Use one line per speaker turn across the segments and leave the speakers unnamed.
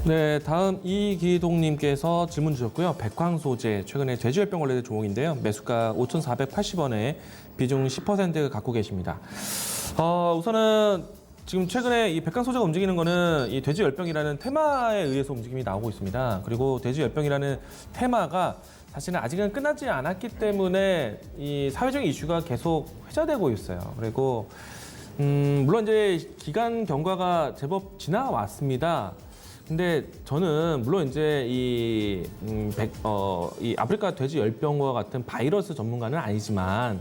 네, 다음 이기동님께서 질문 주셨고요. 백황소재, 최근에 돼지열병 관련된 종목인데요. 매수가 5,480원에 비중 10% 갖고 계십니다. 우선은 지금 최근에 이 백황소재가 움직이는 거는 이 돼지열병이라는 테마에 의해서 움직임이 나오고 있습니다. 그리고 돼지열병이라는 테마가 사실은 아직은 끝나지 않았기 때문에 이 사회적인 이슈가 계속 회자되고 있어요. 그리고 물론 이제 기간 경과가 제법 지나왔습니다. 근데 저는 물론 이제 이 아프리카 돼지 열병과 같은 바이러스 전문가는 아니지만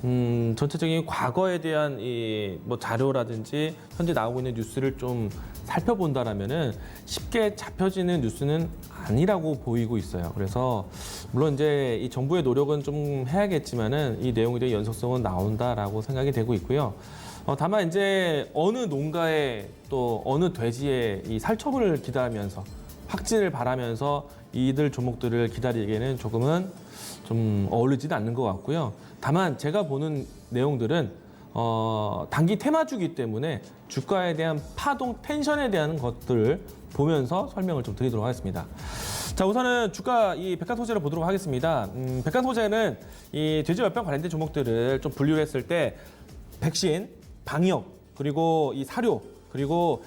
전체적인 과거에 대한 이 뭐 자료라든지 현재 나오고 있는 뉴스를 좀 살펴본다라면은 쉽게 잡혀지는 뉴스는 아니라고 보이고 있어요. 그래서 물론 이제 이 정부의 노력은 좀 해야겠지만은 이 내용에 대한 연속성은 나온다라고 생각이 되고 있고요. 다만 이제 어느 농가에 또 어느 돼지의 이 살처분을 기다리면서 확진을 바라면서 이들 종목들을 기다리기에는 조금은 좀 어울리지는 않는 것 같고요. 다만 제가 보는 내용들은 단기 테마주기 때문에 주가에 대한 파동 텐션에 대한 것들을 보면서 설명을 좀 드리도록 하겠습니다. 자, 우선은 주가 이 백화소재를 보도록 하겠습니다. 백화소재는 이 돼지열병 관련된 종목들을 좀 분류를 했을 때 백신, 방역, 그리고 이 사료, 그리고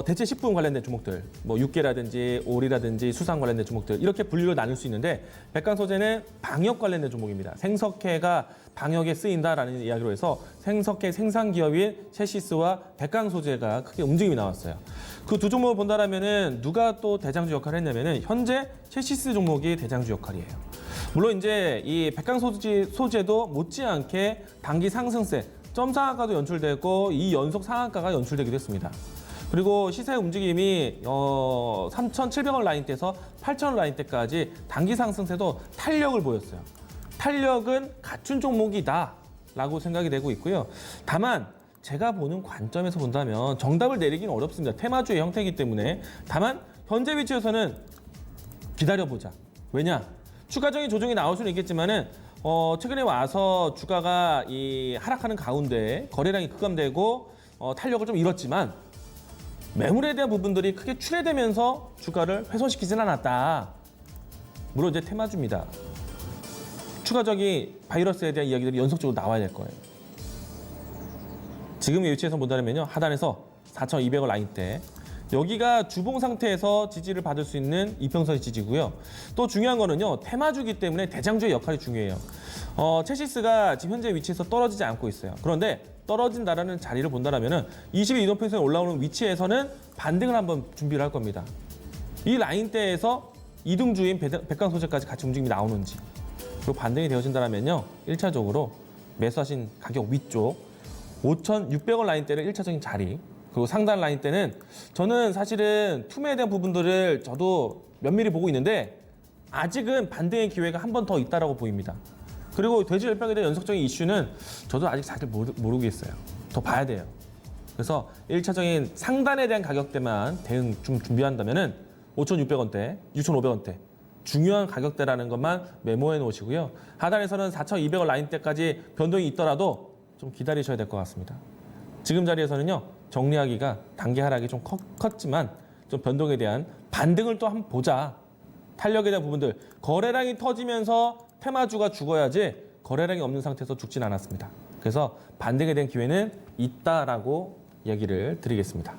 대체 식품 관련된 종목들, 뭐 육개라든지 오리라든지 수산 관련된 종목들 이렇게 분류를 나눌 수 있는데 백광소재는 방역 관련된 종목입니다. 생석회가 방역에 쓰인다라는 이야기로 해서 생석회 생산 기업인 체시스와 백광소재가 크게 움직임이 나왔어요. 그 두 종목을 본다라면은 누가 또 대장주 역할을 했냐면은 현재 체시스 종목이 대장주 역할이에요. 물론 이제 이 백광소재도 못지않게 단기 상승세 점 상한가도 연출되고 이 연속 상한가가 연출되기도 했습니다. 그리고 시세 움직임이 3,700원 라인대에서 8,000원 라인대까지 단기 상승세도 탄력을 보였어요. 탄력은 갖춘 종목이다 라고 생각이 되고 있고요. 다만 제가 보는 관점에서 본다면 정답을 내리기는 어렵습니다. 테마주의 형태이기 때문에. 다만 현재 위치에서는 기다려보자. 왜냐? 추가적인 조정이 나올 수는 있겠지만은 최근에 와서 주가가 이 하락하는 가운데 거래량이 급감되고 탄력을 좀 잃었지만 매물에 대한 부분들이 크게 출회되면서 주가를 훼손시키진 않았다. 물론 이제 테마주입니다. 추가적인 바이러스에 대한 이야기들이 연속적으로 나와야 될 거예요. 지금의 위치에서 본다면요. 하단에서 4,200원 라인대. 여기가 주봉 상태에서 지지를 받을 수 있는 이평선의 지지고요. 또 중요한 거는요. 테마주기 때문에 대장주의 역할이 중요해요. 체시스가 지금 현재 위치에서 떨어지지 않고 있어요. 그런데 떨어진다라는 자리를 본다라면은 20일 이동평선에 올라오는 위치에서는 반등을 한번 준비를 할 겁니다. 이 라인대에서 이등주인 백광소재까지 같이 움직임이 나오는지 그리고 반등이 되어진다라면요. 1차적으로 매수하신 가격 위쪽 5,600원 라인대는 1차적인 자리 그리고 상단 라인 때는 저는 사실은 투매에 대한 부분들을 저도 면밀히 보고 있는데 아직은 반등의 기회가 한 번 더 있다라고 보입니다. 그리고 돼지열병에 대한 연속적인 이슈는 저도 아직 잘 모르겠어요. 더 봐야 돼요. 그래서 1차적인 상단에 대한 가격대만 대응 좀 준비한다면은 5,600원대, 6,500원대 중요한 가격대라는 것만 메모해 놓으시고요. 하단에서는 4,200원 라인대까지 변동이 있더라도 좀 기다리셔야 될 것 같습니다. 지금 자리에서는요. 정리하기가 단기 하락이 좀 컸지만 좀 변동에 대한 반등을 또 한번 보자. 탄력에 대한 부분들 거래량이 터지면서 테마주가 죽어야지 거래량이 없는 상태에서 죽진 않았습니다. 그래서 반등에 대한 기회는 있다라고 얘기를 드리겠습니다.